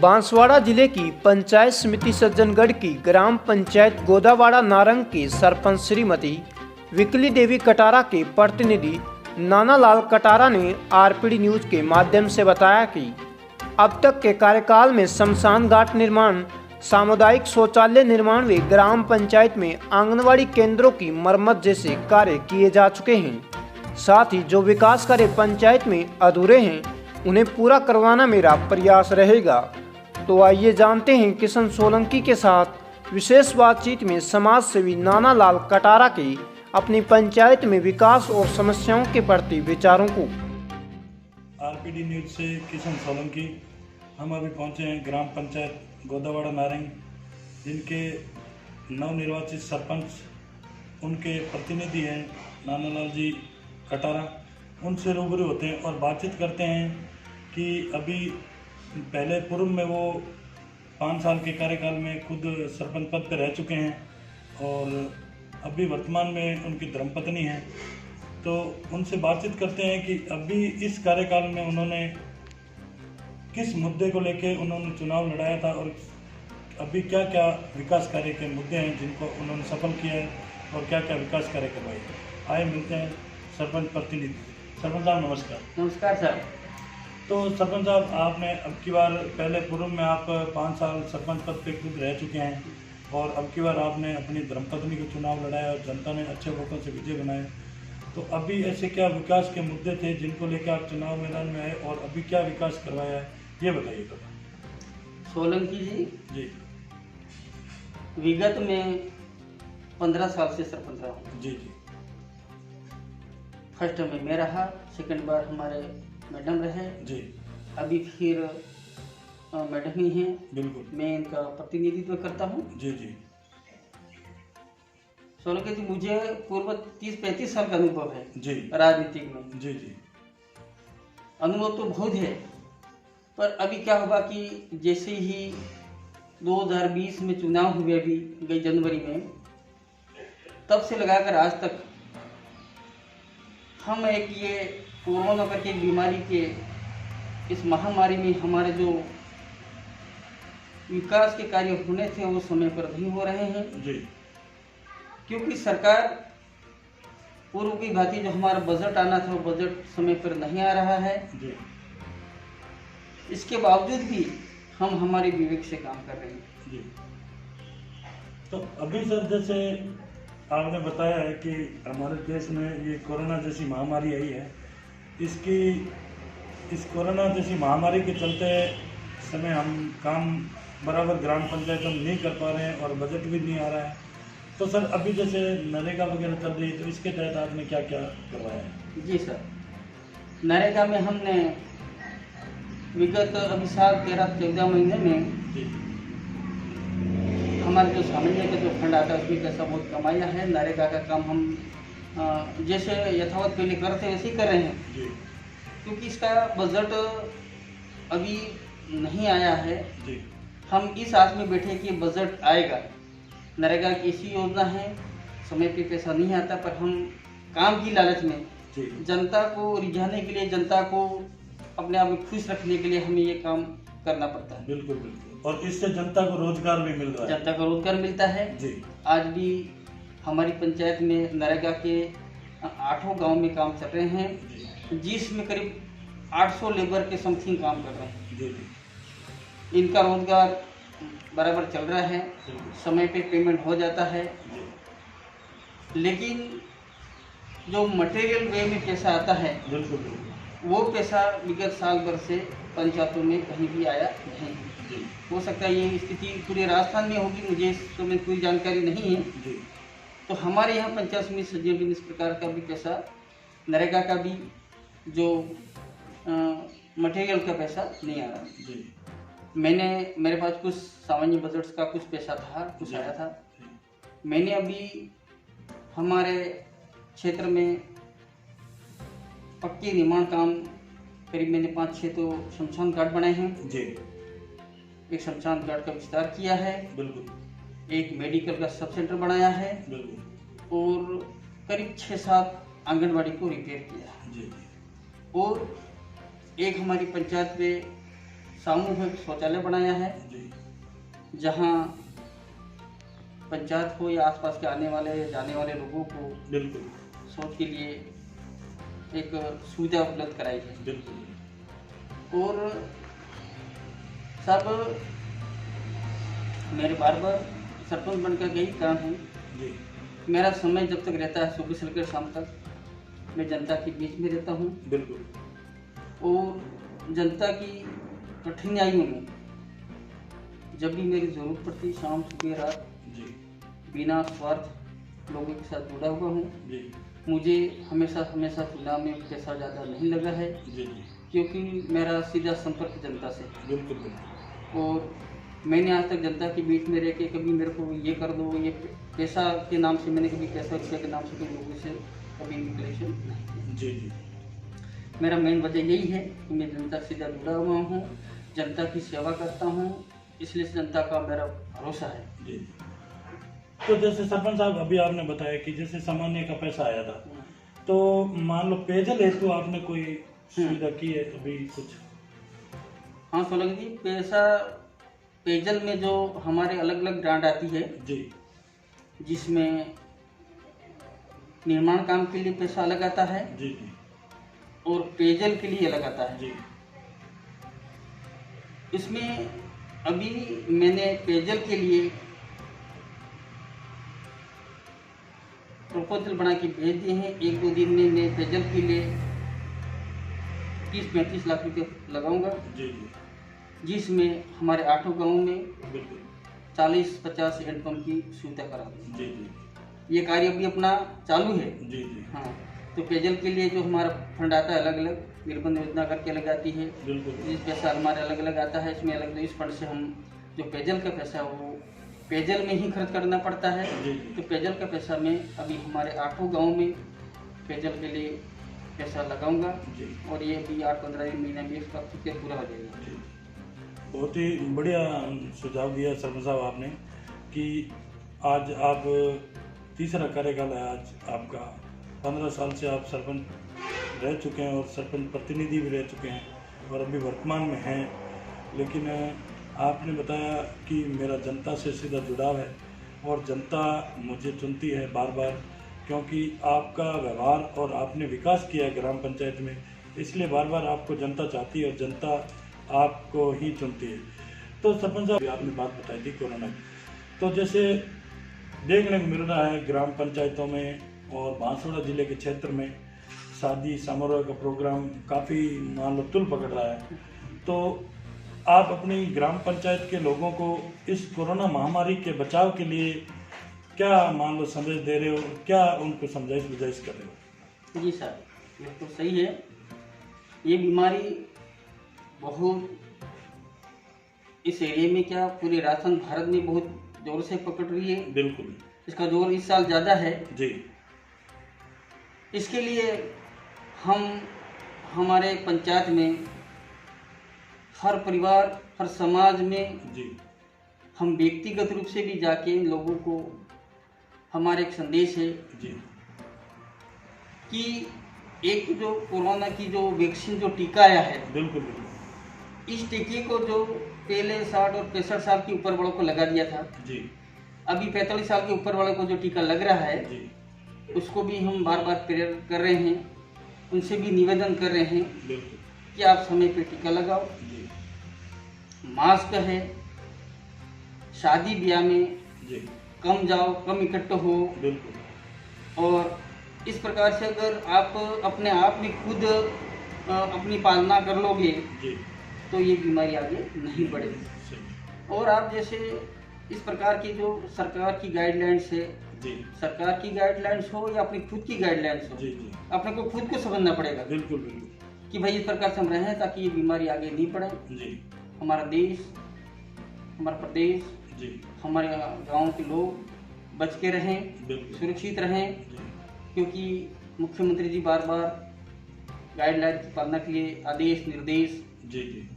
बांसवाड़ा जिले की पंचायत समिति सज्जनगढ़ की ग्राम पंचायत गोदावाड़ा नारंग की सरपंच श्रीमती विकली देवी कटारा के प्रतिनिधि नानालाल कटारा ने आरपीडी न्यूज के माध्यम से बताया कि अब तक के कार्यकाल में शमशान घाट निर्माण, सामुदायिक शौचालय निर्माण व ग्राम पंचायत में आंगनवाड़ी केंद्रों की मरम्मत जैसे कार्य किए जा चुके हैं। साथ ही जो विकास कार्य पंचायत में अधूरे हैं उन्हें पूरा करवाना मेरा प्रयास रहेगा। तो आइए जानते हैं किशन सोलंकी के साथ विशेष बातचीत में समाज सेवी नानालाल कटारा के अपनी पंचायत में विकास और समस्याओं के प्रति विचारों को। आरपीडी न्यूज से किशन सोलंकी। हम अभी पहुंचे हैं ग्राम पंचायत गोदावाड़ा नारंग, जिनके नवनिर्वाचित सरपंच उनके प्रतिनिधि हैं नानालाल जी कटारा। उनसे रूबरू होते हैं और बातचीत करते हैं कि अभी पहले पूर्व में वो 5 साल के कार्यकाल में खुद सरपंच पद पर रह चुके हैं और अभी वर्तमान में उनकी धर्मपत्नी हैं। तो उनसे बातचीत करते हैं कि अभी इस कार्यकाल में उन्होंने किस मुद्दे को लेकर उन्होंने चुनाव लड़ाया था और अभी क्या क्या विकास कार्य के मुद्दे हैं जिनको उन्होंने सफल किया है और क्या क्या विकास कार्य करवाए। आए मिलते हैं सरपंच प्रतिनिधि। सरपंच साहब नमस्कार। नमस्कार सर। तो सरपंच साहब, आपने अब की बार पहले पूर्व में आप 5 साल सरपंच पद पे खुद रह चुके हैं और अब की बार आपने अपनी धर्मपत्नी को चुनाव लड़ाया और जनता ने अच्छे वोटों से विजय बनाए। तो अभी ऐसे क्या विकास के मुद्दे थे जिनको लेकर आप चुनाव मैदान में आए और अभी क्या विकास करवाया है, ये बताइए। सोलंकी जी, विगत में 15 साल से सरपंच रहा हूँ। जी जी। फर्स्ट में मैं रहा, सेकंड बार हमारे मैडम रहे जी। अभी फिर मैडम ही हैं। बिल्कुल, मैं इनका प्रतिनिधित्व करता हूँ। जी जी। सोलंकी जी, मुझे पूर्व 30-35 साल का अनुभव है जी राजनीतिक में। जी जी। अनुभव तो बहुत है, पर अभी क्या हुआ कि जैसे ही 2020 में चुनाव हुए अभी गई जनवरी में, तब से लगाकर आज तक हम एक ये कोरोना करके एक बीमारी के इस महामारी में हमारे जो विकास के कार्य होने थे वो समय पर नहीं हो रहे हैं जी। क्योंकि सरकार पूर्व की भांति जो हमारा बजट आना था वो बजट समय पर नहीं आ रहा है जी। इसके बावजूद भी हम हमारे विवेक से काम कर रहे हैं जी। तो अभी सर, जैसे आपने बताया है कि हमारे देश में ये कोरोना जैसी महामारी आई है, इस कोरोना जैसी महामारी के चलते समय हम काम बराबर ग्राम पंचायत में नहीं कर पा रहे हैं और बजट भी नहीं आ रहा है। तो सर, अभी जैसे नरेगा वगैरह चल रही है, तो इसके तहत आपने क्या क्या करवाया है? जी सर, नरेगा में हमने विगत अभी साल 13-14 महीने में जी हमारे जो सामान्य का जो फंड आता है उसमें पैसा बहुत कमाया है। नरेगा का काम हम जैसे यथावत पहले करते वैसे ही कर रहे हैं जी। क्योंकि इसका बजट अभी नहीं आया है। जी। हम इस आस में बैठे कि बजट आएगा। नरेगा की ऐसी योजना है, समय पे पैसा नहीं आता, पर हम काम की लालच में जी। जनता को रिझाने के लिए, जनता को अपने आप में खुश रखने के लिए हमें ये काम करना पड़ता है। बिल्कुल बिल्कुल। और इससे जनता को रोजगार भी मिल रहा है। जनता को रोजगार मिलता है जी। आज भी हमारी पंचायत में नरेगा के 8 गांव में काम चल रहे हैं, जिसमें करीब 800 लेबर के समथिंग काम कर रहे हैं। जी जी। इनका रोजगार बराबर चल रहा है, समय पे पेमेंट हो जाता है। लेकिन जो मटेरियल वे में पैसा आता है, बिल्कुल बिल्कुल। वो पैसा विगत साल भर से पंचायतों में कहीं भी आया नहीं। जी। हो सकता है ये स्थिति पूरे राजस्थान में होगी, मुझे इस समय पूरी जानकारी नहीं है। जी। तो हमारे यहाँ पंचायत समिति सज्जनगढ़ इस प्रकार का भी पैसा, नरेगा का भी जो मटेरियल का पैसा नहीं आ रहा। जी। मेरे पास कुछ सामान्य बजट्स का कुछ पैसा था, कुछ आया था। मैंने अभी हमारे क्षेत्र में पक्के निर्माण काम करीब मैंने 5-6 तो शमशान घाट बनाए हैं। जी। एक शमशान घाट का विस्तार किया है, बिल्कुल। एक मेडिकल का सब सेंटर बनाया है बिल्कुल। और करीब 6-7 आंगनबाड़ी को रिपेयर किया है। जी। और एक हमारी पंचायत में सामूहिक शौचालय बनाया है, जी जहां पंचायत को या आसपास के आने वाले जाने वाले लोगों को बिल्कुल शौच के लिए एक सुविधा उपलब्ध कराई है। बिल्कुल। और सब मेरे बार बार सरपंच बनकर यही काम है, जी मेरा समय जब तक रहता है सुबह से लेकर शाम तक मैं जनता के बीच में रहता हूँ बिल्कुल। और जनता की कठिनाइयों में जब भी मेरी ज़रूरत पड़ती, शाम सुबह रात, जी बिना स्वार्थ लोगों के साथ जुड़ा हुआ हूँ। जी मुझे हमेशा चुनाव में पैसा ज़्यादा नहीं लगा है, जी जी क्योंकि मेरा सीधा संपर्क जनता से है। बिल्कुल बिल्कुल। और मैंने आज तक जनता के बीच में रह के कभी मेरे को ये कर दो, ये पैसा के नाम से मैंने कभी पैसा रुपये के नाम से कभी लोगों से कभी कलेक्शन नहीं। जी जी मेरा मेन वजह यही है कि मैं जनता से सीधा जुड़ा हुआ हूँ, जनता की सेवा करता हूँ, इसलिए जनता का मेरा भरोसा है। जी। तो जैसे सरपंच साहब अभी आपने बताया कि जैसे सामान्य का पैसा आया था, तो मान लो पेयजल हेतु आपने कोई सुविधा की है अभी कुछ? हाँ सोलंकी जी, पैसा पेयजल में जो हमारे अलग अलग ग्रांट आती है, जी जिसमें निर्माण काम के लिए पैसा अलग आता है जी जी और पेयजल के लिए अलग आता है। जी इसमें अभी मैंने पेयजल के लिए प्रपोजल बना के भेज दिए हैं। 1-2 दिन में मैं पेयजल के लिए 30-35 लाख रुपए लगाऊंगा, जी जी जिसमें हमारे 8 गाँव में बिल्कुल 40-50 हैंडपम्प की सुविधा करा दूँ। जी जी ये कार्य अभी अपना चालू है। जी जी हाँ, तो पेयजल के लिए जो हमारा फंड आता है अलग अलग निर्बंध योजना करके अलग आती है, बिल्कुल जिस पैसा हमारे अलग अलग आता है, इसमें अलग अलग इस फंड से हम जो पेयजल का पैसा है वो पेयजल में ही खर्च करना पड़ता है। जी जी तो पेयजल का पैसा मैं अभी हमारे 8 गाँव में पेयजल के लिए पैसा लगाऊंगा जी और ये अभी 8-15 दिन महीना में इसका फिक्र पूरा हो जाएगा। जी। बहुत ही बढ़िया सुझाव दिया सरपंच साहब आपने कि आज आप तीसरा कार्यकाल है आज आपका, 15 साल से आप सरपंच रह चुके हैं और सरपंच प्रतिनिधि भी रह चुके हैं और अभी वर्तमान में हैं। लेकिन आपने बताया कि मेरा जनता से सीधा जुड़ाव है और जनता मुझे चुनती है बार बार, क्योंकि आपका व्यवहार और आपने विकास किया है ग्राम पंचायत में, इसलिए बार बार आपको जनता चाहती है और जनता आपको ही चुनती है। तो सरपंच साहब आपने बात बताई थी कोरोना की, तो जैसे देखने को मिल रहा है ग्राम पंचायतों में और बांसवाड़ा जिले के क्षेत्र में शादी समारोह का प्रोग्राम काफ़ी मान लो तुल पकड़ रहा है, तो आप अपनी ग्राम पंचायत के लोगों को इस कोरोना महामारी के बचाव के लिए क्या मान लो संदेश दे रहे हो, क्या उनको समझाइश बुझाइश कर रहे हो? जी सर, ये तो सही है। ये बीमारी बहुत इस एरिया में क्या पूरे राजस्थान भारत में बहुत जोर से पकड़ रही है। बिल्कुल, इसका जोर इस साल ज़्यादा है जी। इसके लिए हम हमारे पंचायत में हर परिवार हर समाज में जी हम व्यक्तिगत रूप से भी जाके लोगों को हमारा एक संदेश है जी कि एक जो कोरोना की जो वैक्सीन जो टीका आया है, बिल्कुल बिल्कुल इस टीके को जो पहले 60 और 65 साल के ऊपर वालों को लगा दिया था, जी अभी 45 साल के ऊपर वालों को जो टीका लग रहा है जी उसको भी हम बार बार प्रेरित कर रहे हैं, उनसे भी निवेदन कर रहे हैं बिल्कुल कि आप समय पे टीका लगाओ। जी मास्क है, शादी ब्याह में जी कम जाओ, कम इकट्ठे हो, बिल्कुल और इस प्रकार से अगर आप अपने आप में खुद अपनी पालना कर लोगे जी तो ये बीमारी आगे नहीं बढ़ेगी। सही और आप जैसे इस प्रकार की जो सरकार की गाइडलाइंस है, जी सरकार की गाइडलाइंस हो या अपनी खुद की गाइडलाइंस हो, जी जी अपने को खुद को समझना पड़ेगा बिल्कुल बिल्कुल कि भाई इस प्रकार से हम रहें ताकि ये बीमारी आगे नहीं बढ़े। जी हमारा देश, हमारा प्रदेश, जी हमारे गांव के लोग बच के रहें, बिल्कुल सुरक्षित रहें, जी क्योंकि मुख्यमंत्री जी बार बार गाइडलाइन की पालना के लिए आदेश निर्देश जी जी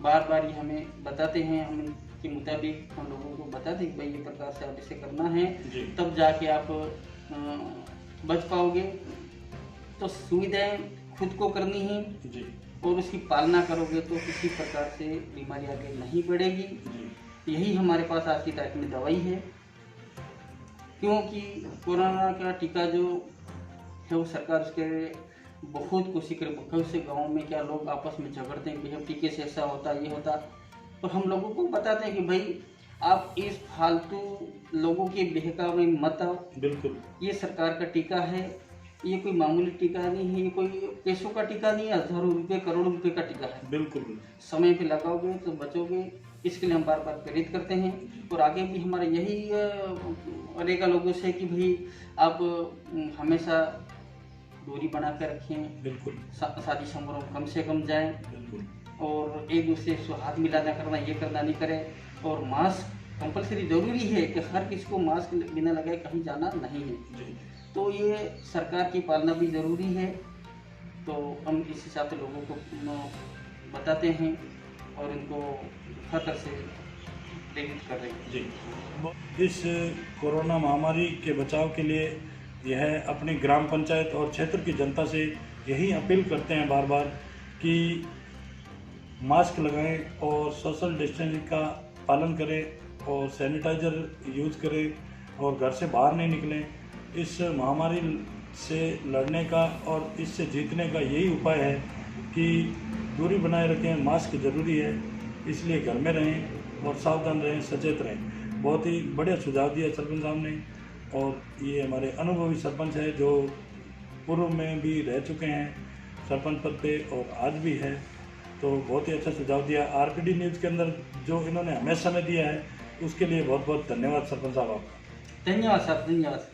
बार बार ये हमें बताते हैं, हम इनके मुताबिक हम लोगों को बताते हैं कि भाई ये प्रकार से आप इसे करना है, जी तब जाके आप बच पाओगे। तो सुविधाएं खुद को करनी ही, जी और उसकी पालना करोगे तो किसी प्रकार से बीमारी आगे नहीं बढ़ेगी। यही हमारे पास आज की तारीख में दवाई है, क्योंकि कोरोना का टीका जो है वो सरकार उसके बहुत कोशिश करे। बहुत से गाँव में क्या लोग आपस में झगड़ते हैं कि हम टीके से ऐसा होता ये होता, तो हम लोगों को बताते हैं कि भाई आप इस फालतू लोगों के बहकावे में मत आओ। बिल्कुल, ये सरकार का टीका है, ये कोई मामूली टीका नहीं है, ये कोई पैसों का टीका नहीं है, हजारों रुपए करोड़ों रुपए का टीका है। बिल्कुल समय पे लगाओगे तो बचोगे, इसके लिए हम बार बार प्रेरित करते हैं। और आगे भी हमारा यही रहेगा लोगों से कि भाई आप हमेशा दूरी बना कर रखें, बिल्कुल शादी समारोह कम से कम जाएं, बिल्कुल, और एक दूसरे से हाथ मिलाना करना ये करना नहीं करें। और मास्क कंपलसरी जरूरी है कि हर किसी को मास्क बिना लगाए कहीं जाना नहीं है। जी, तो ये सरकार की पालना भी ज़रूरी है। तो हम इस हिसाब से लोगों को बताते हैं और इनको हर तरह से प्रेरित कर रहे हैं। जी, इस कोरोना महामारी के बचाव के लिए यह अपनी ग्राम पंचायत और क्षेत्र की जनता से यही अपील करते हैं बार बार कि मास्क लगाएं और सोशल डिस्टेंसिंग का पालन करें और सैनिटाइज़र यूज़ करें और घर से बाहर नहीं निकलें। इस महामारी से लड़ने का और इससे जीतने का यही उपाय है कि दूरी बनाए रखें, मास्क ज़रूरी है, इसलिए घर में रहें और सावधान रहें, सचेत रहें। बहुत ही बढ़िया सुझाव दिया सरपंच साहब ने, और ये हमारे अनुभवी सरपंच है जो पूर्व में भी रह चुके हैं सरपंच पद पे और आज भी है। तो बहुत ही अच्छा सुझाव दिया। आरपीडी न्यूज़ के अंदर जो इन्होंने हमें समय दिया है उसके लिए बहुत बहुत धन्यवाद सरपंच साहब आपका। धन्यवाद साहब, धन्यवाद।